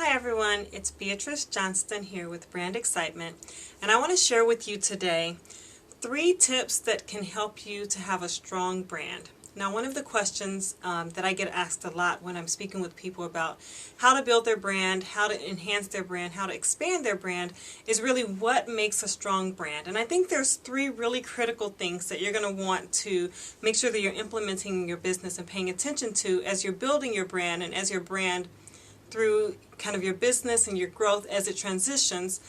Hi everyone, it's Beatrice Johnston here with Brand Excitement, and I want to share with you today 3 tips that can help you to have a strong brand. Now, one of the questions that I get asked a lot when I'm speaking with people about how to build their brand, how to enhance their brand, how to expand their brand is really what makes a strong brand. And I think there's 3 really critical things that you're going to want to make sure that you're implementing in your business and paying attention to as you're building your brand and as your brand through kind of your business and your growth as it transitions,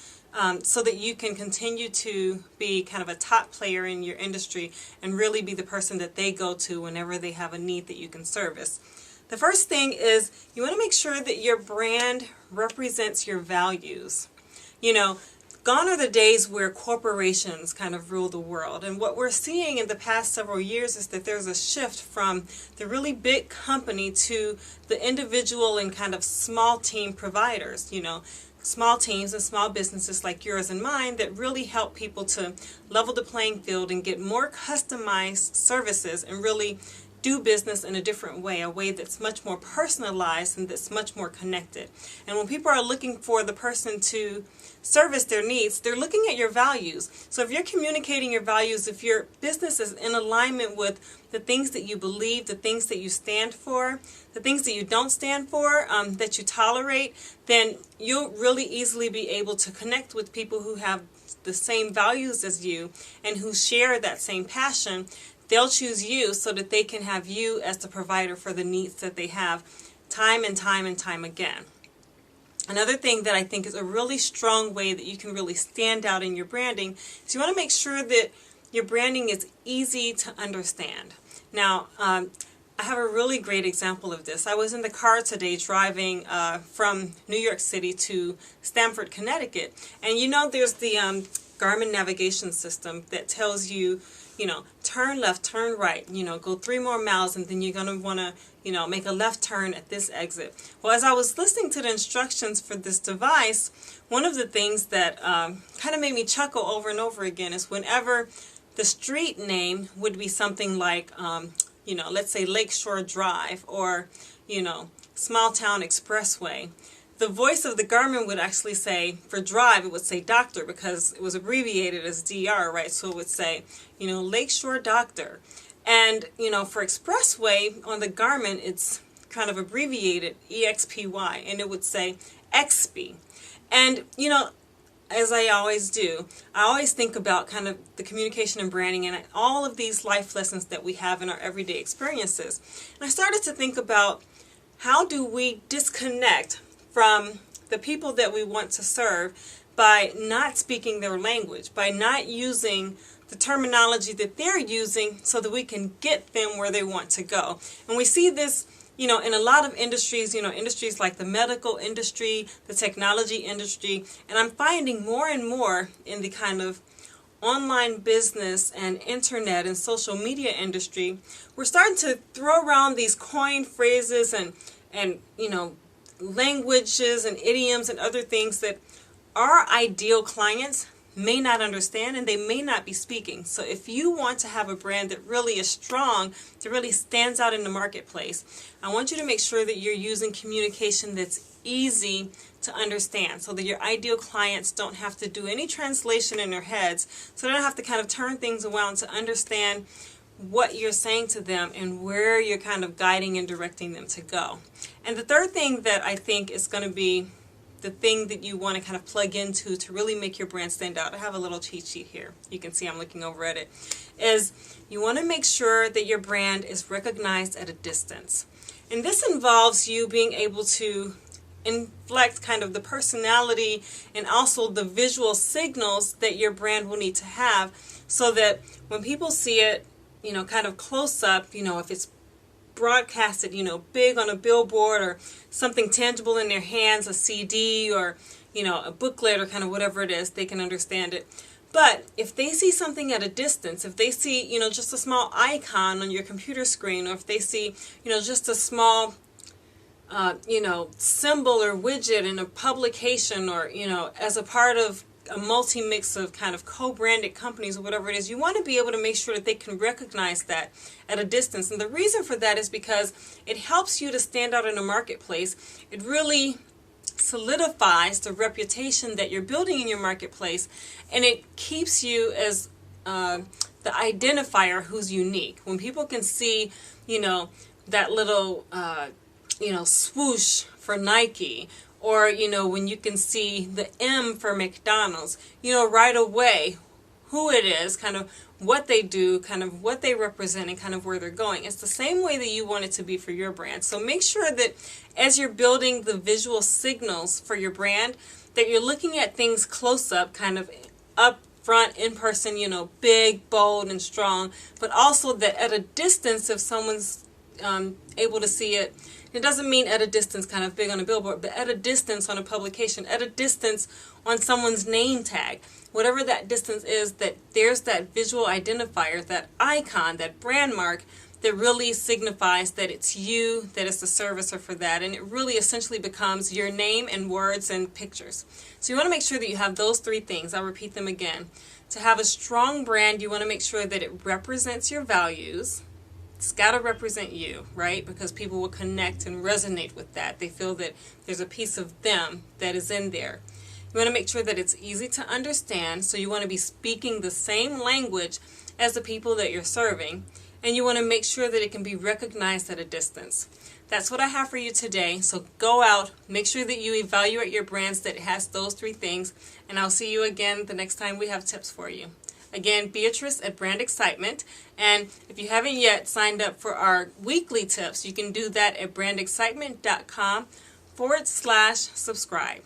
so that you can continue to be kind of a top player in your industry and really be the person that they go to whenever they have a need that you can service. The first thing is you want to make sure that your brand represents your values. You know, gone are the days where corporations kind of rule the world, and what we're seeing in the past several years is that there's a shift from the really big company to the individual and kind of small team providers, small teams and small businesses like yours and mine that really help people to level the playing field and get more customized services and really do business in a different way, a way that's much more personalized and that's much more connected. And when people are looking for the person to service their needs, they're looking at your values. So if you're communicating your values, if your business is in alignment with the things that you believe, the things that you stand for, the things that you don't stand for, that you tolerate, then you'll really easily be able to connect with people who have the same values as you and who share that same passion. They'll choose you so that they can have you as the provider for the needs that they have time and time and time again. Another thing that I think is a really strong way that you can really stand out in your branding is you want to make sure that your branding is easy to understand. Now, I have a really great example of this. I was in the car today driving from New York City to Stamford, Connecticut, and there's the Garmin navigation system that tells you, turn left, turn right, go 3 more miles, and then you're going to want to, make a left turn at this exit. Well, as I was listening to the instructions for this device, one of the things that kind of made me chuckle over and over again is whenever the street name would be something like, let's say Lakeshore Drive or, Small Town Expressway, the voice of the Garmin would actually say, for drive, it would say doctor because it was abbreviated as DR, right? So it would say, Lakeshore Doctor. And, for expressway on the Garmin, it's kind of abbreviated EXPY, and it would say XP. And, as I always do, I always think about kind of the communication and branding and all of these life lessons that we have in our everyday experiences. And I started to think about how do we disconnect from the people that we want to serve by not speaking their language, by not using the terminology that they're using so that we can get them where they want to go. And we see this, in a lot of industries, industries like the medical industry, the technology industry, and I'm finding more and more in the kind of online business and internet and social media industry, we're starting to throw around these coined phrases and languages and idioms and other things that our ideal clients may not understand and they may not be speaking. So if you want to have a brand that really is strong, that really stands out in the marketplace, I want you to make sure that you're using communication that's easy to understand so that your ideal clients don't have to do any translation in their heads, so they don't have to kind of turn things around to understand what you're saying to them and where you're kind of guiding and directing them to go. And the third thing that I think is going to be the thing that you want to kind of plug into to really make your brand stand out, I have a little cheat sheet here. You can see I'm looking over at it, is you want to make sure that your brand is recognized at a distance. And this involves you being able to inflect kind of the personality and also the visual signals that your brand will need to have so that when people see it, kind of close up, if it's broadcasted, big on a billboard or something tangible in their hands, a CD or, a booklet or kind of whatever it is, they can understand it. But if they see something at a distance, if they see, just a small icon on your computer screen, or if they see, just a small, symbol or widget in a publication or, as a part of a multi-mix of kind of co-branded companies or whatever it is, you want to be able to make sure that they can recognize that at a distance. And the reason for that is because it helps you to stand out in the marketplace. It really solidifies the reputation that you're building in your marketplace, and it keeps you as the identifier who's unique. When people can see, that little, swoosh for Nike, or, when you can see the M for McDonald's, right away who it is, kind of what they do, kind of what they represent, and kind of where they're going. It's the same way that you want it to be for your brand. So make sure that as you're building the visual signals for your brand, that you're looking at things close up, kind of up front, in person, big, bold, and strong, but also that at a distance, if someone's able to see it, it doesn't mean at a distance kind of big on a billboard, but at a distance on a publication, at a distance on someone's name tag. Whatever that distance is, that there's that visual identifier, that icon, that brand mark that really signifies that it's you that is the servicer for that, and it really essentially becomes your name and words and pictures. So you want to make sure that you have those three things. I'll repeat them again. To have a strong brand, you want to make sure that it represents your values. It's got to represent you, right? Because people will connect and resonate with that. They feel that there's a piece of them that is in there. You want to make sure that it's easy to understand, so you want to be speaking the same language as the people that you're serving, and you want to make sure that it can be recognized at a distance. That's what I have for you today. So go out, make sure that you evaluate your brands that has those three things, and I'll see you again the next time we have tips for you. Again, Beatrice at Brand Excitement, and if you haven't yet signed up for our weekly tips, you can do that at brandexcitement.com/subscribe.